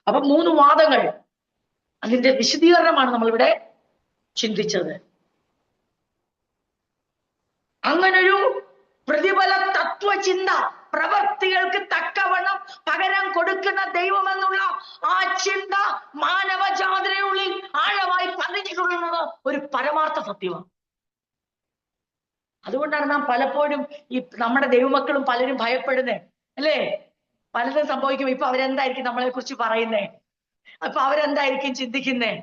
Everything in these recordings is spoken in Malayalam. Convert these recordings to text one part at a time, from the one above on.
അപ്പൊ 3 വാദങ്ങൾ, അതിന്റെ വിശദീകരണമാണ് നമ്മളിവിടെ ചിന്തിച്ചത്. അങ്ങനൊരു പ്രതിഫല തത്വചിന്ത, പ്രവർത്തികൾക്ക് തക്കവണ്ണം പകരം കൊടുക്കുന്ന ദൈവമെന്നുള്ള ആ ചിന്ത മാനവജാതിയുടെ ആഴമായി പതിഞ്ഞിട്ടുള്ളത് ഒരു പരമാർത്ഥ സത്യമാണ്. അതുകൊണ്ടാണ് നാം പലപ്പോഴും ഈ നമ്മുടെ ദൈവമക്കളും പലരും ഭയപ്പെടുന്നേ, അല്ലേ? പലതും സംഭവിക്കും. ഇപ്പൊ അവരെന്തായിരിക്കും നമ്മളെ കുറിച്ച് പറയുന്നേ? അപ്പൊ അവരെന്തായിരിക്കും ചിന്തിക്കുന്നേ?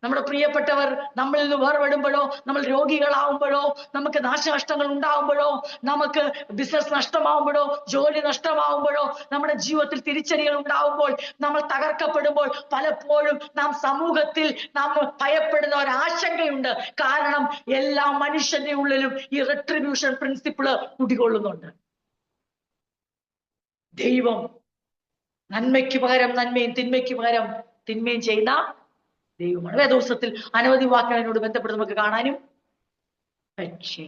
നമ്മുടെ പ്രിയപ്പെട്ടവർ നമ്മളിൽ നിന്ന് വേർപെടുമ്പോഴോ, നമ്മൾ രോഗികളാവുമ്പോഴോ, നമുക്ക് നാശനഷ്ടങ്ങൾ ഉണ്ടാവുമ്പോഴോ, നമുക്ക് ബിസിനസ് നഷ്ടമാവുമ്പോഴോ, ജോലി നഷ്ടമാവുമ്പോഴോ, നമ്മുടെ ജീവിതത്തിൽ തിരിച്ചടികൾ ഉണ്ടാവുമ്പോൾ, നമ്മൾ തകർക്കപ്പെടുമ്പോൾ പലപ്പോഴും നാം സമൂഹത്തിൽ നാം ഭയപ്പെടുന്ന ഒരാശങ്കയുണ്ട്. കാരണം എല്ലാ മനുഷ്യന്റെ ഉള്ളിലും ഈ റെട്രിബ്യൂഷൻ പ്രിൻസിപ്പിള് കുടികൊള്ളുന്നുണ്ട്. ദൈവം നന്മയ്ക്ക് പകരം നന്മയും തിന്മയ്ക്ക് പകരം തിന്മയും ചെയ്യുന്ന ദൈവമാണ്. വേദപുസ്തകത്തിൽ അനവധി വാക്കുകളോട് ബന്ധപ്പെട്ട് നമുക്ക് കാണാനും. പക്ഷേ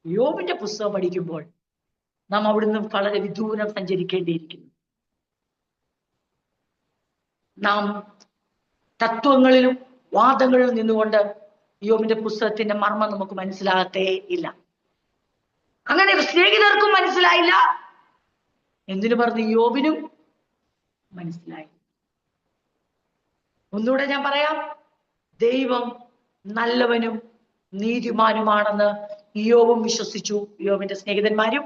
യോബിന്റെ പുസ്തകം പഠിക്കുമ്പോൾ നാം അവിടുന്ന് വളരെ വിദൂരം സഞ്ചരിക്കേണ്ടിയിരിക്കുന്നു. നാം തത്വങ്ങളിലും വാദങ്ങളിലും നിന്നുകൊണ്ട് യോബിന്റെ പുസ്തകത്തിന്റെ മർമ്മം നമുക്ക് മനസ്സിലാകത്തേ ഇല്ല. അങ്ങനെ സ്നേഹിതർക്കും മനസ്സിലായില്ല, എന്തിനു പറഞ്ഞു യോബിനും മനസ്സിലായി. ഒന്നുകൂടെ ഞാൻ പറയാം, ദൈവം നല്ലവനും നീതിമാനുമാണെന്ന് യോബും വിശ്വസിച്ചു, യോബിന്റെ സ്നേഹിതന്മാരും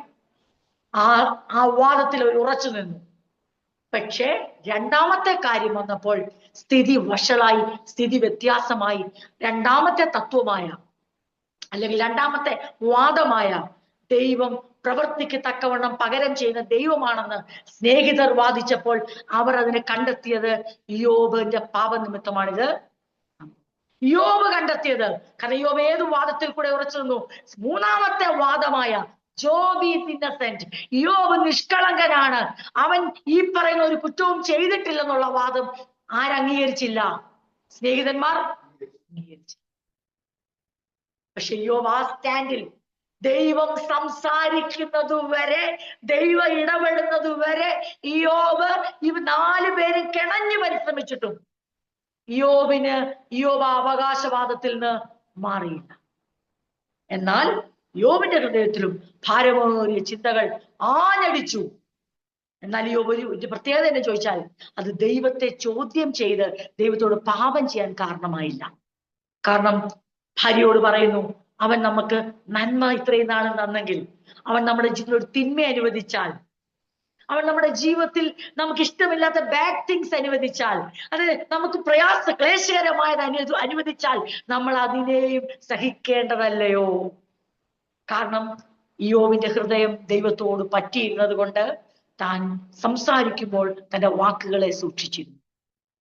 ആ വാദത്തിൽ അവർ ഉറച്ചു നിന്നു. പക്ഷേ രണ്ടാമത്തെ കാര്യം വന്നപ്പോൾ സ്ഥിതി വഷളായി, സ്ഥിതി വ്യത്യാസമായി. രണ്ടാമത്തെ തത്വമായ അല്ലെങ്കിൽ രണ്ടാമത്തെ വാദമായ ദൈവം പ്രവൃത്തിക്ക് തക്കവണ്ണം പകരം ചെയ്യുന്ന ദൈവമാണെന്ന് സ്നേഹിതർ വാദിച്ചപ്പോൾ അവർ അതിനെ കണ്ടെത്തിയത് യോബിന്റെ പാപനിമിത്തമാണിത്. യോബ് കണ്ടെത്തിയത്, കാരണം യോബ് ഏത് വാദത്തിൽ കൂടെ ഉറച്ചു നിന്നു? മൂന്നാമത്തെ വാദമായ ജോബ് ഈസ് ഇന്നസെന്റ്, യോബ് നിഷ്കളങ്കനാണ്, അവൻ ഈ പറയുന്ന ഒരു കുറ്റവും ചെയ്തിട്ടില്ലെന്നുള്ള വാദം ആരംഗീകരിച്ചില്ല? സ്നേഹിതന്മാർ അംഗീകരിച്ചു. പക്ഷെ യോബ് ആ സ്റ്റാൻഡിൽ ദൈവം സംസാരിക്കുന്നതുവരെ, ദൈവം ഇടപെടുന്നതുവരെ യോബ് 4 പേരും കിണഞ്ഞു പരിശ്രമിച്ചിട്ടും യോബ് അവകാശവാദത്തിൽ നിന്ന് മാറിയില്ല. എന്നാൽ യോബിന്റെ ഹൃദയത്തിലും ഭാരമേറിയ ചിന്തകൾ ആഞ്ഞടിച്ചു. എന്നാൽ യോബ് ഒരു പ്രത്യേകത എന്ന് ചോദിച്ചാൽ, അത് ദൈവത്തെ ചോദ്യം ചെയ്ത് ദൈവത്തോട് പാപം ചെയ്യാൻ കാരണമായില്ല. കാരണം ഭാര്യയോട് പറയുന്നു, അവൻ നമുക്ക് നന്മ ഇത്രയും നാളും തന്നെങ്കിൽ, അവൻ നമ്മുടെ ജീവിതത്തിൽ ഒരു തിന്മ അനുവദിച്ചാൽ, അവൻ നമ്മുടെ ജീവിതത്തിൽ നമുക്ക് ഇഷ്ടമില്ലാത്ത ബാഡ് തിങ്സ് അനുവദിച്ചാൽ, അത് നമുക്ക് ക്ലേശകരമായത് അനുവദിച്ചാൽ നമ്മൾ അതിനെയും സഹിക്കേണ്ടതല്ലയോ? കാരണം യോബിന്റെ ഹൃദയം ദൈവത്തോട് പറ്റിയിരുന്നത് കൊണ്ട് താൻ സംസാരിക്കുമ്പോൾ തന്റെ വാക്കുകളെ സൂക്ഷിച്ചിരുന്നു.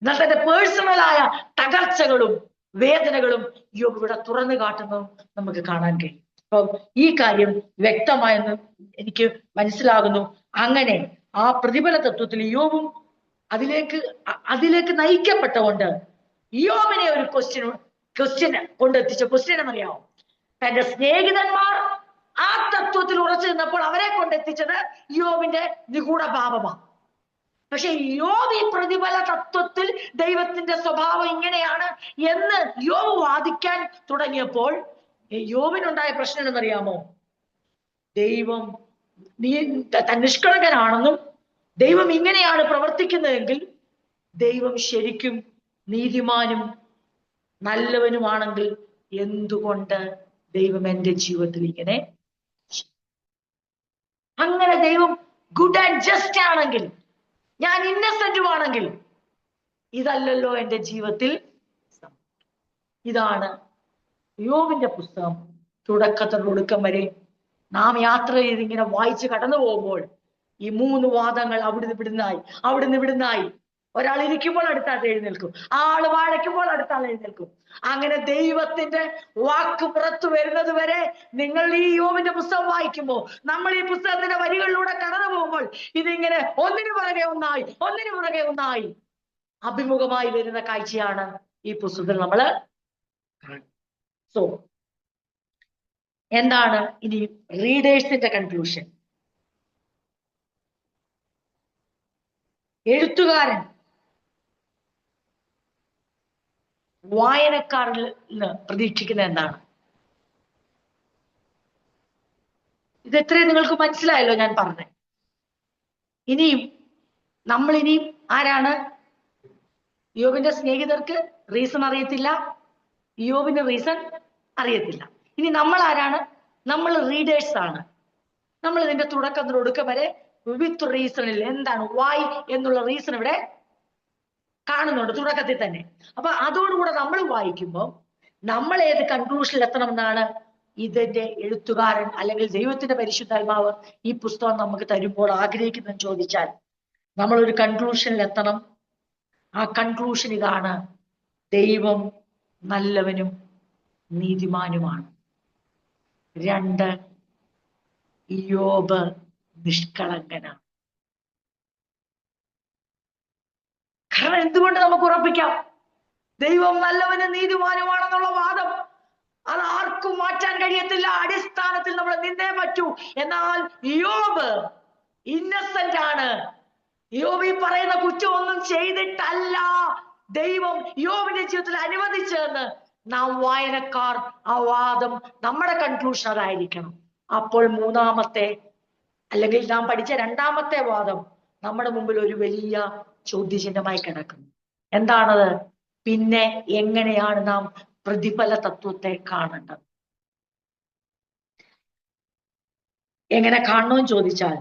എന്നാൽ തന്റെ പേഴ്സണലായ തകർച്ചകളും വേദനകളും യോബ് ഇവിടെ തുറന്നു കാട്ടുന്നതും നമുക്ക് കാണാൻ കഴിയും. അപ്പം ഈ കാര്യം വ്യക്തമായെന്ന് എനിക്ക് മനസ്സിലാകുന്നു. അങ്ങനെ ആ പ്രതിഫല തത്വത്തിൽ യോബും അതിലേക്ക് നയിക്കപ്പെട്ടുകൊണ്ട് യോബിനെ ഒരു ക്വസ്റ്റ്യൻ കൊണ്ടെത്തിച്ച ക്വസ്റ്റ്യൻ എന്നറിയാമോ? തന്റെ സ്നേഹിതന്മാർ ആ തത്വത്തിൽ ഉറച്ചു നിന്നപ്പോൾ അവരെ കൊണ്ടെത്തിച്ചത് യോബിന്റെ നിഗൂഢ പാപമാണ്. പക്ഷെ യോബ് ഈ പ്രതിഫല തത്വത്തിൽ ദൈവത്തിന്റെ സ്വഭാവം ഇങ്ങനെയാണ് എന്ന് യോബ് വാദിക്കാൻ തുടങ്ങിയപ്പോൾ യോബിനുണ്ടായ പ്രശ്നം എന്നറിയാമോ? ദൈവം നിഷ്കളങ്കനാണെന്നും ദൈവം ഇങ്ങനെയാണ് പ്രവർത്തിക്കുന്നതെങ്കിൽ ദൈവം ശരിക്കും നീതിമാനും നല്ലവനുമാണെങ്കിൽ എന്തുകൊണ്ട് ദൈവം എന്റെ ജീവിതത്തിൽ ഇങ്ങനെ? അങ്ങനെ ദൈവം ഗുഡ് ആൻഡ് ജസ്റ്റ് ആണെങ്കിൽ, ഞാൻ ഇന്നസെന്റുമാണെങ്കിൽ, ഇതല്ലല്ലോ എന്റെ ജീവിതത്തിൽ. ഇതാണ് യോബിന്റെ പുസ്തകം തുടക്കത്തിൽ ഒടുക്കം വരെ നാം യാത്ര ചെയ്ത് ഇങ്ങനെ വായിച്ച് കടന്നു പോകുമ്പോൾ ഈ 3 വാദങ്ങൾ അവിടുന്ന് ഇവിടുന്നായി. ഒരാൾ ഇരിക്കുമ്പോൾ അടുത്ത ആൾ എഴുന്നേൽക്കും, ആള് വാഴയ്ക്കുമ്പോൾ അടുത്ത ആൾ എഴുന്നേൽക്കും. അങ്ങനെ ദൈവത്തിന്റെ വാക്ക് പുറത്തു വരുന്നത് വരെ നിങ്ങൾ ഈ യോബിന്റെ പുസ്തകം വായിക്കുമ്പോൾ, നമ്മൾ ഈ പുസ്തകത്തിന്റെ വരികളിലൂടെ കടന്നു പോകുമ്പോൾ ഇതിങ്ങനെ ഒന്നിനു പുറകെ ഒന്നായി അഭിമുഖമായി വരുന്ന കാഴ്ചയാണ് ഈ പുസ്തകത്തിൽ നമ്മള്. സോ എന്താണ് ഇനി റീഡേഴ്സിന്റെ കൺക്ലൂഷൻ? എഴുത്തുകാരൻ വായനക്കാരിൽ നിന്ന് പ്രതീക്ഷിക്കുന്നത് എന്താണ്? ഇത് എത്രയും നിങ്ങൾക്ക് മനസ്സിലായല്ലോ ഞാൻ പറഞ്ഞത്. ഇനിയും നമ്മളിനിയും ആരാണ്? യോബിന്റെ സ്നേഹിതർക്ക് റീസൺ അറിയത്തില്ല, യോബിന്റെ റീസൺ അറിയത്തില്ല. ഇനി നമ്മൾ ആരാണ്? നമ്മൾ റീഡേഴ്സ് ആണ്. നമ്മൾ ഇതിന്റെ തുടക്കം മുതൽ ഒടുക്കം വരെ വിത്ത് റീസണിൽ എന്താണ് വൈ എന്നുള്ള റീസൺ ഇവിടെ കാണുന്നുണ്ട് തുടക്കത്തിൽ തന്നെ. അപ്പൊ അതോടുകൂടെ നമ്മൾ വായിക്കുമ്പോൾ നമ്മൾ ഏത് കൺക്ലൂഷനിൽ എത്തണമെന്നാണ് ഇതിന്റെ എഴുത്തുകാരൻ അല്ലെങ്കിൽ ദൈവത്തിന്റെ പരിശുദ്ധാത്മാവ് ഈ പുസ്തകം നമുക്ക് തരുമ്പോൾ ആഗ്രഹിക്കുന്നതെന്ന് ചോദിച്ചാൽ, നമ്മളൊരു കൺക്ലൂഷനിൽ എത്തണം. ആ കൺക്ലൂഷൻ ഇതാണ്: ദൈവം നല്ലവനും നീതിമാനുമാണ്. 2, യോബ് നിഷ്കളങ്കനാണ്. കാരണം എന്തുകൊണ്ട് നമുക്ക് ഉറപ്പിക്കാം? ദൈവം നല്ലവനും നീതിമാനുമാണെന്നുള്ള വാദം അത് ആർക്കും മാറ്റാൻ കഴിയത്തില്ല. അടിസ്ഥാനത്തിൽ നമ്മൾ നിന്നേ പറ്റൂ. എന്നാൽ യോബ് ഇന്നസെന്റ് ആണ്. യോബ് ഈ പറയുന്ന കുറ്റമൊന്നും ചെയ്തിട്ടല്ല ദൈവം യോബിന്റെ ജീവിതത്തിൽ അനുവദിച്ചതെന്ന് നാം വായനക്കാർ ആ വാദം നമ്മുടെ കൺക്ലൂഷൻ അതായിരിക്കണം. അപ്പോൾ മൂന്നാമത്തെ അല്ലെങ്കിൽ നാം പഠിച്ച 2ാമത്തെ വാദം നമ്മുടെ മുമ്പിൽ ഒരു വലിയ ചോദ്യചിഹ്നമായി കിടക്കുന്നു. എന്താണത്? പിന്നെ എങ്ങനെയാണ് നാം പ്രതിഫല തത്വത്തെ കാണേണ്ടത്? എങ്ങനെ കാണണമെന്ന് ചോദിച്ചാൽ,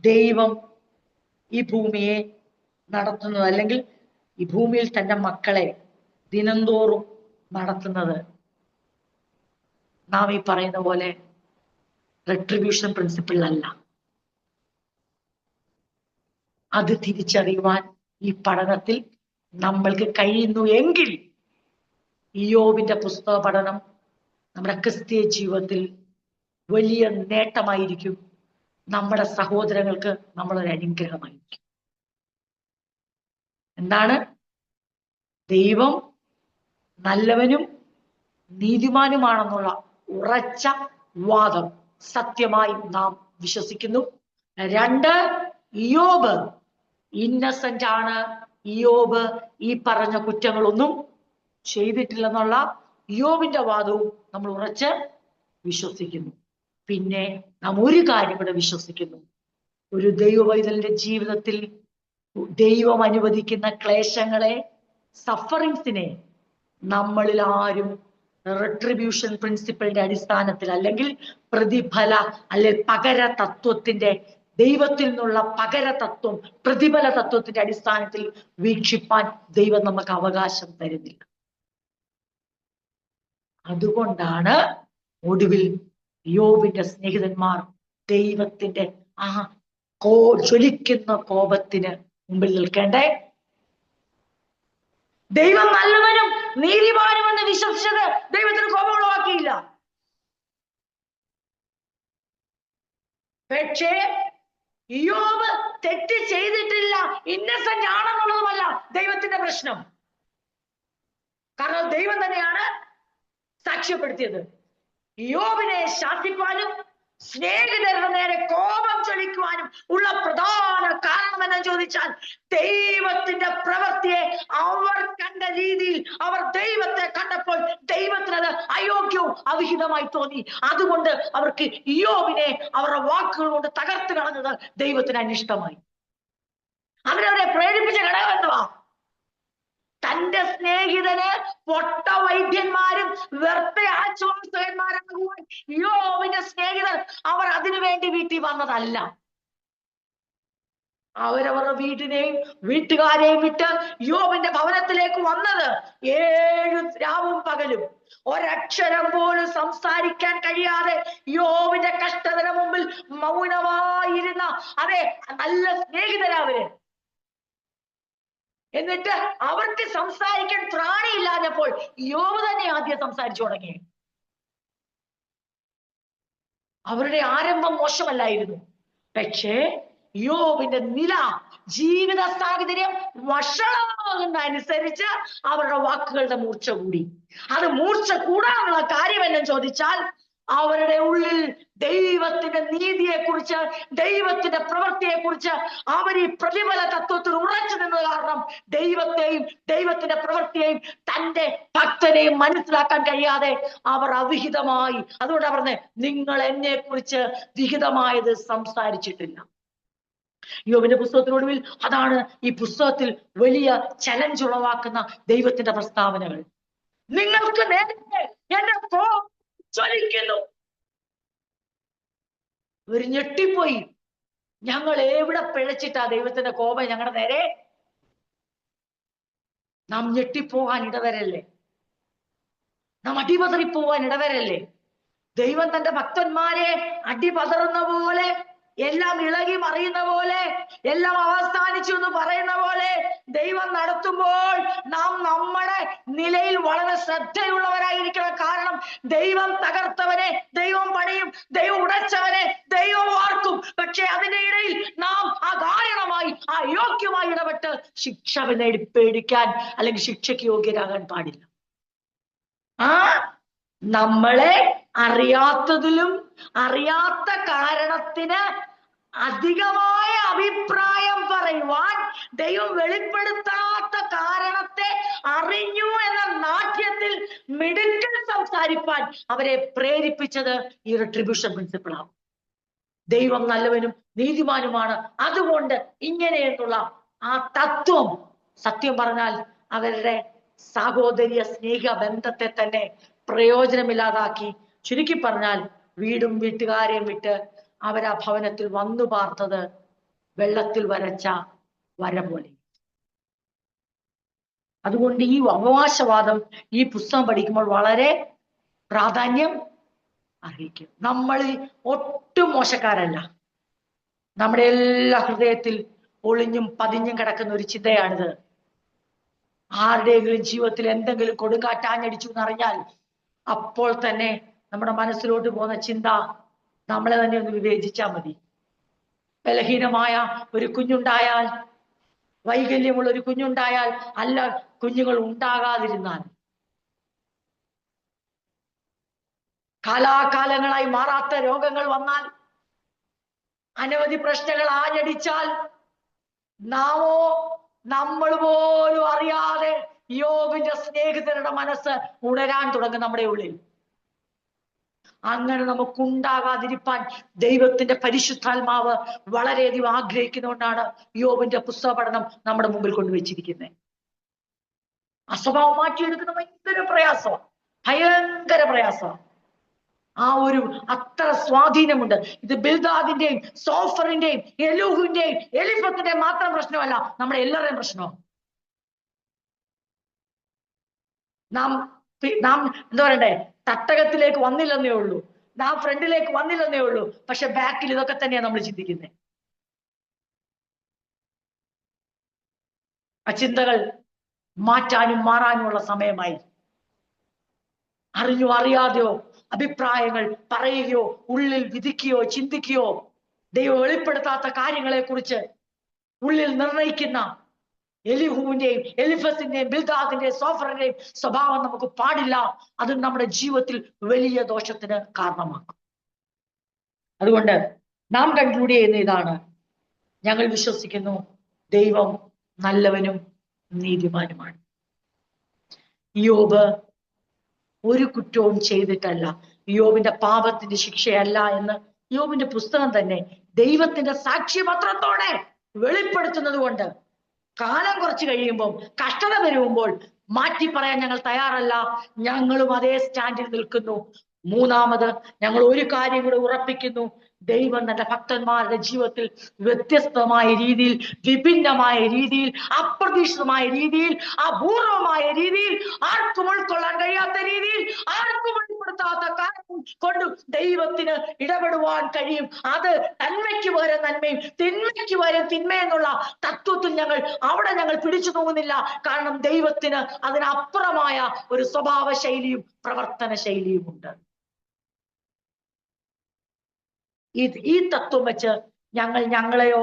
ദൈവം ഈ ഭൂമിയെ നടത്തുന്നത് അല്ലെങ്കിൽ ഈ ഭൂമിയിൽ തന്റെ മക്കളെ ദിനംതോറും നടത്തുന്നത് നാം ഈ പറയുന്ന പോലെ റെട്രിബ്യൂഷൻ പ്രിൻസിപ്പിളിലല്ല. അത് തിരിച്ചറിയുവാൻ ഈ പഠനത്തിൽ നമ്മൾക്ക് കഴിയുന്നു എങ്കിൽ യോബിന്റെ പുസ്തക പഠനം നമ്മുടെ ക്രിസ്തീയ ജീവിതത്തിൽ വലിയ നേട്ടമായിരിക്കും. നമ്മുടെ സഹോദരങ്ങൾക്ക് നമ്മളൊരു അനുഗ്രഹമായിരിക്കും. എന്താണ്? ദൈവം നല്ലവനും നീതിമാനുമാണെന്നുള്ള ഉറച്ച വാദം സത്യമായി നാം വിശ്വസിക്കുന്നു. 2, യോബ് ഇന്നസെന്റ് ആണ്. യോബ് ഈ പറഞ്ഞ കുറ്റങ്ങളൊന്നും ചെയ്തിട്ടില്ലെന്നുള്ള യോബിന്റെ വാദവും നമ്മൾ ഉറച്ച് വിശ്വസിക്കുന്നു. പിന്നെ നാം ഒരു കാര്യം കൂടെ വിശ്വസിക്കുന്നു: ഒരു ദൈവവൈതലിന്റെ ജീവിതത്തിൽ ദൈവം അനുവദിക്കുന്ന ക്ലേശങ്ങളെ, സഫറിങ്സിനെ നമ്മളിൽ ആരും റെട്രിബ്യൂഷൻ പ്രിൻസിപ്പിളിന്റെ അടിസ്ഥാനത്തിൽ അല്ലെങ്കിൽ പ്രതിഫല അല്ലെങ്കിൽ പകര തത്വത്തിന്റെ, ദൈവത്തിൽ നിന്നുള്ള പകര തത്വം പ്രതിഫല തത്വത്തിന്റെ അടിസ്ഥാനത്തിൽ വീക്ഷിപ്പാൻ ദൈവം നമുക്ക് അവകാശം തരുന്നില്ല. അതുകൊണ്ടാണ് ഒടുവിൽ യോബിന്റെ സ്നേഹിതന്മാർ ദൈവത്തിന്റെ ആ ജ്വലിക്കുന്ന കോപത്തിന് മുമ്പിൽ നിൽക്കേണ്ടേ. ദൈവം നല്ലവനും നീതിമാനുമെന്ന് വിശ്വസിച്ചത് ദൈവത്തിന് കോപം ഉളവാക്കിയില്ല. പക്ഷേ യോബ് തെറ്റ് ചെയ്തിട്ടില്ല, ഇന്നസെന്റ് ആണെന്നുള്ളതുമല്ല ദൈവത്തിന്റെ പ്രശ്നം. കാരണം ദൈവം തന്നെയാണ് സാക്ഷ്യപ്പെടുത്തിയത്. യോബിനെ ശാസിപ്പാനും സ്നേഹിതരുടെ നേരെ കോപം ചൊലിക്കുവാനും ഉള്ള പ്രധാന കാരണം എന്ന് ചോദിച്ചാൽ, ദൈവത്തിന്റെ പ്രവൃത്തിയെ അവർ കണ്ട രീതിയിൽ അവർ ദൈവത്തെ കണ്ടപ്പോൾ ദൈവത്തിനത് അയോഗ്യവും അവിഹിതമായി തോന്നി. അതുകൊണ്ട് അവർക്ക് യോബിനെ അവരുടെ വാക്കുകൾ കൊണ്ട് തകർത്ത് കളഞ്ഞത് ദൈവത്തിന് അനിഷ്ടമായി. അവരവരെ പ്രേരിപ്പിച്ച ഘടകം എന്തുവാ? തന്റെ സ്നേഹിതന് പൊട്ട വൈദ്യന്മാരും വ്യർത്ഥ ആശ്വാസകന്മാരാകുവാൻ യോബിന്റെ സ്നേഹിതർ അവർ അതിനുവേണ്ടി വീട്ടിൽ വന്നതല്ല. അവരവരുടെ വീട്ടിനെയും വീട്ടുകാരെയും വിട്ട് യോബിന്റെ ഭവനത്തിലേക്ക് വന്നത് 7 രാവും പകലും ഒരക്ഷരം പോലും സംസാരിക്കാൻ കഴിയാതെ യോബിന്റെ കഷ്ടതയുടെ മുമ്പിൽ മൗനമായിരുന്ന അതെ നല്ല സ്നേഹിതരവര്. എന്നിട്ട് അവർക്ക് സംസാരിക്കാൻ ത്രാണിയില്ലാഞ്ഞപ്പോൾ യോബ് തന്നെ ആദ്യം സംസാരിച്ചു തുടങ്ങി. അവരുടെ ആരംഭം മോശമല്ലായിരുന്നു. പക്ഷേ യോബിന്റെ നില, ജീവിത സാഹചര്യം വഷളാകുന്ന അനുസരിച്ച് അവരുടെ വാക്കുകളുടെ മൂർച്ച കൂടി. അത് മൂർച്ച കൂടാനുള്ള കാര്യം എന്ന് ചോദിച്ചാൽ, അവരുടെ ഉള്ളിൽ ദൈവത്തിന്റെ നീതിയെക്കുറിച്ച്, ദൈവത്തിന്റെ പ്രവൃത്തിയെക്കുറിച്ച് കുറിച്ച് അവർ ഈ പ്രതിഫല തത്വത്തിൽ ഉറച്ചു നിന്നത് കാരണം ദൈവത്തെയും ദൈവത്തിന്റെ പ്രവൃത്തിയെയും തന്റെ ഭക്തനെയും മനസ്സിലാക്കാൻ കഴിയാതെ അവർ അവിഹിതമായി, അതുകൊണ്ടാണ് പറഞ്ഞത് നിങ്ങൾ എന്നെ കുറിച്ച് വിഹിതമായത് സംസാരിച്ചിട്ടില്ല. യോബിന്റെ പുസ്തകത്തിനൊടുവിൽ അതാണ് ഈ പുസ്തകത്തിൽ വലിയ ചലഞ്ച് ഉളവാക്കുന്ന ദൈവത്തിന്റെ പ്രസ്താവനകൾ. നിങ്ങൾക്ക് നേരത്തെ എന്റെ കോപം ജ്വലിക്കുന്നു. ഒരു ഞെട്ടിപ്പോയി, ഞങ്ങൾ എവിടെ പിഴച്ചിട്ടാ ദൈവത്തിന്റെ കോപം ഞങ്ങളുടെ നേരെ? നാം ഞെട്ടിപ്പോകാൻ ഇടവരല്ലേ? നാം അടിപതറിപ്പോവാൻ ഇടവരല്ലേ? ദൈവം തന്റെ ഭക്തന്മാരെ അടിപതറുന്ന പോലെ, എല്ലാം ഇളകി മറിയുന്ന പോലെ, എല്ലാം അവസാനിച്ചു എന്ന് പറയുന്ന പോലെ ദൈവം നടത്തുമ്പോൾ നാം നമ്മുടെ നിലയിൽ വളരെ ശ്രദ്ധയുള്ളവരായിരിക്കണം. കാരണം ദൈവം തകർത്തവനെ ദൈവം പണിയും, ദൈവം ഉടച്ചവനെ ദൈവം ഓർക്കും. പക്ഷെ അതിന്റെ ഇടയിൽ നാം അകാരണമായി അയോഗ്യമായി ഇടപെട്ട് ശിക്ഷ നേടി പേടിക്കാൻ അല്ലെങ്കിൽ ശിക്ഷയ്ക്ക് യോഗ്യരാകാൻ പാടില്ല. നമ്മളെ അറിയാത്തതിലും അറിയാത്ത കാരണത്തിന് അധികമായ അഭിപ്രായം പറയുവാൻ, ദൈവം വെളിപ്പെടുത്താത്ത കാരണത്തെ അറിഞ്ഞു എന്ന നാട്യത്തിൽ മിടുക്കൻ സംസാരിപ്പാൻ അവരെ പ്രേരിപ്പിച്ചത് ഈ റിട്രിബ്യൂഷൻ പ്രിൻസിപ്പിൾ ആവും. ദൈവം നല്ലവനും നീതിമാനുമാണ്, അതുകൊണ്ട് ഇങ്ങനെയെന്നുള്ള ആ തത്വം സത്യം പറഞ്ഞാൽ അവരുടെ സഹോദര്യ സ്നേഹ ബന്ധത്തെ തന്നെ പ്രയോജനമില്ലാതാക്കി. ചുരുക്കി പറഞ്ഞാൽ വീടും വീട്ടുകാരെയും വിട്ട് അവരാ ഭവനത്തിൽ വന്നു പാർത്തത് വെള്ളത്തിൽ വരച്ച വര പോലെ. അതുകൊണ്ട് ഈ അവകാശവാദം ഈ പുസ്തകം പഠിക്കുമ്പോൾ വളരെ പ്രാധാന്യം അറിയിക്കും. നമ്മൾ ഒട്ടും മോശക്കാരല്ല. നമ്മുടെ എല്ലാ ഹൃദയത്തിൽ ഒളിഞ്ഞും പതിഞ്ഞും കിടക്കുന്ന ഒരു ചിന്തയാണിത്. ആരുടെയെങ്കിലും ജീവിതത്തിൽ എന്തെങ്കിലും കൊടുങ്കാറ്റാഞ്ഞടിച്ചു എന്നറിഞ്ഞാൽ അപ്പോൾ തന്നെ നമ്മുടെ മനസ്സിലോട്ട് പോകുന്ന ചിന്ത നമ്മളെ തന്നെ ഒന്ന് വിവേചിച്ചാൽ മതി. ബലഹീനമായ ഒരു കുഞ്ഞുണ്ടായാൽ, വൈകല്യമുള്ള ഒരു കുഞ്ഞുണ്ടായാൽ, അല്ല കുഞ്ഞുങ്ങൾ ഉണ്ടാകാതിരുന്നാൽ, കാലാകാലങ്ങളായി മാറാത്ത രോഗങ്ങൾ വന്നാൽ, അനവധി പ്രശ്നങ്ങൾ ആഞ്ഞടിച്ചാൽ, നാമോ നമ്മൾ പോലും അറിയാതെ യോബിന്റെ സ്നേഹിതരുടെ മനസ്സ് ഉണരാൻ തുടങ്ങും നമ്മുടെ ഉള്ളിൽ. അങ്ങനെ നമുക്കുണ്ടാകാതിരിപ്പാൻ ദൈവത്തിന്റെ പരിശുദ്ധാത്മാവ് വളരെയധികം ആഗ്രഹിക്കുന്നതുകൊണ്ടാണ് യോബിന്റെ പുസ്തക പഠനം നമ്മുടെ മുമ്പിൽ കൊണ്ടുവച്ചിരിക്കുന്നത്. അസ്വഭാവം മാറ്റിയെടുക്കുന്ന ഭയങ്കര പ്രയാസമാണ്, ഭയങ്കര പ്രയാസമാണ്. ആ ഒരു അത്ര സ്വാധീനമുണ്ട്. ഇത് ബിൽദാദിന്റെയും സോഫറിന്റെയും എലൂഹിന്റെയും എലിഫത്തിന്റെയും മാത്രം പ്രശ്നമല്ല, നമ്മുടെ എല്ലാവരുടെയും പ്രശ്നമാണ്. നാം എന്താ പറയണ്ടേ, തട്ടകത്തിലേക്ക് വന്നില്ലെന്നേ ഉള്ളൂ, നാം ഫ്രണ്ടിലേക്ക് വന്നില്ലെന്നേ ഉള്ളൂ, പക്ഷെ ബാക്കിൽ ഇതൊക്കെ തന്നെയാണ് നമ്മൾ ചിന്തിക്കുന്നത്. ആ ചിന്തകൾ മാറ്റാനും മാറാനുമുള്ള സമയമായി. അറിഞ്ഞോ അറിയാതെയോ അഭിപ്രായങ്ങൾ പറയുകയോ ഉള്ളിൽ വിധിക്കുകയോ ചിന്തിക്കുകയോ ദൈവം വെളിപ്പെടുത്താത്ത കാര്യങ്ങളെ കുറിച്ച് ഉള്ളിൽ നിർണയിക്കുന്ന എലിഹുവിന്റെയും എലിഫസിന്റെയും ബിൽദാദിന്റെയും സോഫറിന്റെയും സ്വഭാവം നമുക്ക് പാടില്ല. അത് നമ്മുടെ ജീവിതത്തിൽ വലിയ ദോഷത്തിന് കാരണമാക്കും. അതുകൊണ്ട് നാം കൺക്ലൂഡ് ചെയ്യുന്ന ഇതാണ്: ഞങ്ങൾ വിശ്വസിക്കുന്നു ദൈവം നല്ലവനും നീതിമാനുമാണ്. യോബ് ഒരു കുറ്റവും ചെയ്തിട്ടല്ല, യോബിന്റെ പാപത്തിന്റെ ശിക്ഷയല്ല എന്ന് യോബിന്റെ പുസ്തകം തന്നെ ദൈവത്തിന്റെ സാക്ഷ്യപത്രത്തോടെ വെളിപ്പെടുത്തുന്നത് കൊണ്ട് കാലം കുറച്ച് കഴിയുമ്പോൾ, കഷ്ടത വരുമ്പോൾ മാറ്റി പറയാൻ ഞങ്ങൾ തയ്യാറല്ല. ഞങ്ങളും അതേ സ്റ്റാൻഡിൽ നിൽക്കുന്നു. മൂന്നാമത് ഞങ്ങൾ ഒരു കാര്യം കൂടെ ഉറപ്പിക്കുന്നു: ദൈവം തന്റെ ഭക്തന്മാരുടെ ജീവിതത്തിൽ വ്യത്യസ്തമായ രീതിയിൽ, വിഭിന്നമായ രീതിയിൽ, അപ്രതീക്ഷിതമായ രീതിയിൽ, അപൂർവമായ രീതിയിൽ, ആർക്കും ഉൾക്കൊള്ളാൻ കഴിയാത്ത രീതിയിൽ, ആർക്കും ഉൾപ്പെടുത്താത്ത കാര്യം കൊണ്ട് ദൈവത്തിന് ഇടപെടുവാൻ കഴിയും. അത് നന്മയ്ക്ക് പകരം നന്മയും തിന്മയ്ക്ക് പകരം തിന്മയെന്നുള്ള തത്വത്തിൽ ഞങ്ങൾ പിടിച്ചു തോന്നുന്നില്ല. കാരണം ദൈവത്തിന് അതിനപ്പുറമായ ഒരു സ്വഭാവ ശൈലിയും പ്രവർത്തന ശൈലിയും ഉണ്ട്. ഈ തത്വം വെച്ച് ഞങ്ങളെയോ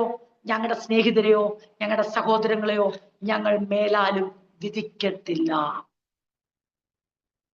ഞങ്ങളുടെ സ്നേഹിതരെയോ ഞങ്ങളുടെ സഹോദരങ്ങളെയോ ഞങ്ങൾ മേലാലും വിധിക്കത്തില്ല.